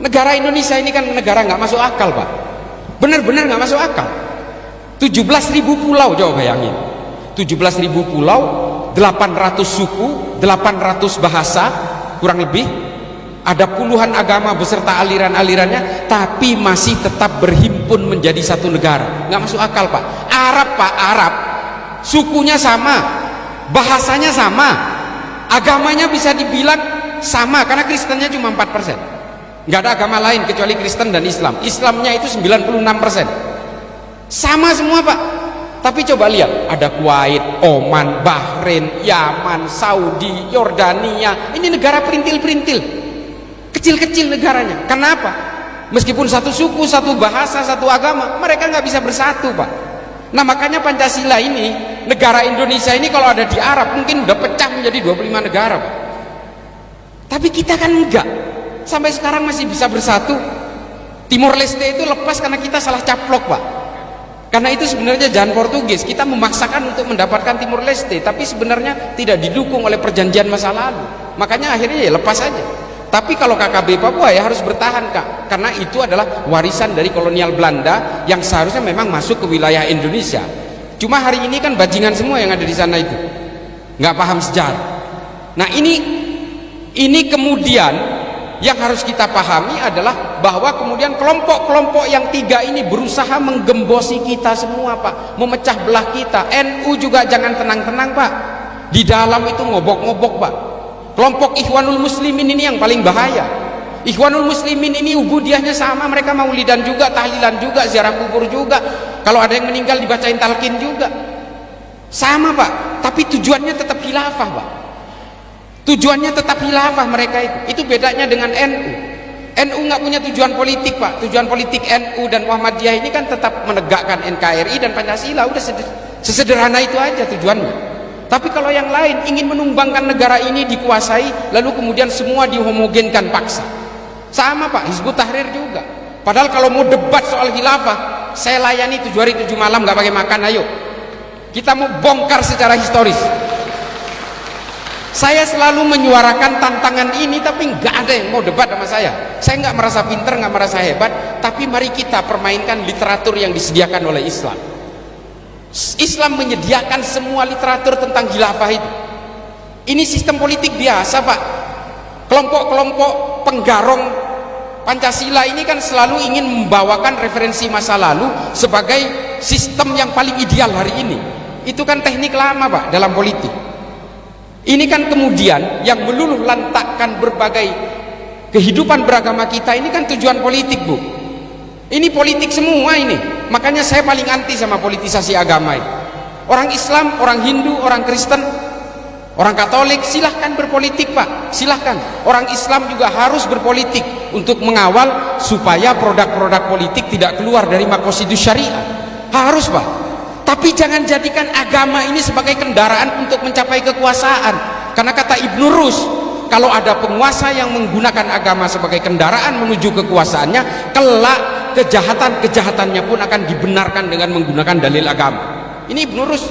Negara Indonesia ini kan negara nggak masuk akal, Pak. Benar-benar nggak masuk akal. 17.000 pulau, coba bayangin. 17.000 pulau, 800 suku, 800 bahasa, kurang lebih. Ada puluhan agama beserta aliran-alirannya, tapi masih tetap berhimpun menjadi satu negara. Nggak masuk akal, Pak. Arab, Pak, Arab. Sukunya sama, bahasanya sama, agamanya bisa dibilang sama, karena Kristennya cuma 4%. Nggak ada agama lain kecuali Kristen dan Islam. Islamnya itu 96%. Sama semua, Pak. Tapi coba lihat, ada Kuwait, Oman, Bahrain, Yaman, Saudi, Yordania. Ini negara perintil-perintil, kecil-kecil negaranya. Kenapa? Meskipun satu suku, satu bahasa, satu agama, mereka nggak bisa bersatu, Pak. Nah, makanya Pancasila ini, negara Indonesia ini kalau ada di Arab mungkin udah pecah menjadi 25 negara, Pak. Tapi kita kan enggak. Sampai sekarang masih bisa bersatu. Timor Leste itu lepas karena kita salah caplok, Pak. Karena itu sebenarnya jalan Portugis, kita memaksakan untuk mendapatkan Timor Leste, tapi sebenarnya tidak didukung oleh perjanjian masa lalu. Makanya akhirnya ya lepas aja. Tapi kalau KKB Papua ya harus bertahan, Kak, karena itu adalah warisan dari kolonial Belanda yang seharusnya memang masuk ke wilayah Indonesia. Cuma hari ini kan bajingan semua yang ada di sana itu, nggak paham sejarah. Nah, ini kemudian yang harus kita pahami adalah bahwa kemudian kelompok-kelompok yang tiga ini berusaha menggembosi kita semua, Pak, memecah belah kita. NU juga jangan tenang-tenang, Pak. Di dalam itu ngobok-ngobok, Pak. Kelompok Ikhwanul Muslimin ini yang paling bahaya. Ikhwanul Muslimin ini ubudiahnya sama, mereka maulidan juga, tahlilan juga, ziarah kubur juga. Kalau ada yang meninggal dibacain talqin juga. Sama, Pak, tapi tujuannya tetap khilafah, Pak. Tujuannya tetap khilafah mereka itu. Itu bedanya dengan NU. NU nggak punya tujuan politik, Pak. Tujuan politik NU dan Muhammadiyah ini kan tetap menegakkan NKRI dan Pancasila. Udah sesederhana itu aja tujuannya. Tapi kalau yang lain ingin menumbangkan negara ini dikuasai, lalu kemudian semua dihomogenkan paksa. Sama, Pak, Hizbut Tahrir juga. Padahal kalau mau debat soal khilafah, saya layani 7 hari 7 malam nggak pakai makan. Ayo, kita mau bongkar secara historis. Saya selalu menyuarakan tantangan ini, tapi nggak ada yang mau debat sama saya. Saya nggak merasa pinter, nggak merasa hebat, tapi mari kita permainkan literatur yang disediakan oleh Islam. Islam menyediakan semua literatur tentang khilafah itu. Ini sistem politik biasa, Pak. Kelompok-kelompok penggarong Pancasila ini kan selalu ingin membawakan referensi masa lalu sebagai sistem yang paling ideal hari ini. Itu kan teknik lama, Pak, dalam politik. Ini kan kemudian yang meluluh lantakkan berbagai kehidupan beragama kita ini kan tujuan politik, Bu. Ini politik semua ini. Makanya saya paling anti sama politisasi agama ini. Orang Islam, orang Hindu, orang Kristen, orang Katolik silahkan berpolitik, Pak. Silahkan. Orang Islam juga harus berpolitik untuk mengawal supaya produk-produk politik tidak keluar dari maqasidus syariah. Harus, Pak. Tapi jangan jadikan agama ini sebagai kendaraan untuk mencapai kekuasaan. Karena kata Ibnu Rus, kalau ada penguasa yang menggunakan agama sebagai kendaraan menuju kekuasaannya, kelak kejahatan-kejahatannya pun akan dibenarkan dengan menggunakan dalil agama. Ini Ibnu Rus.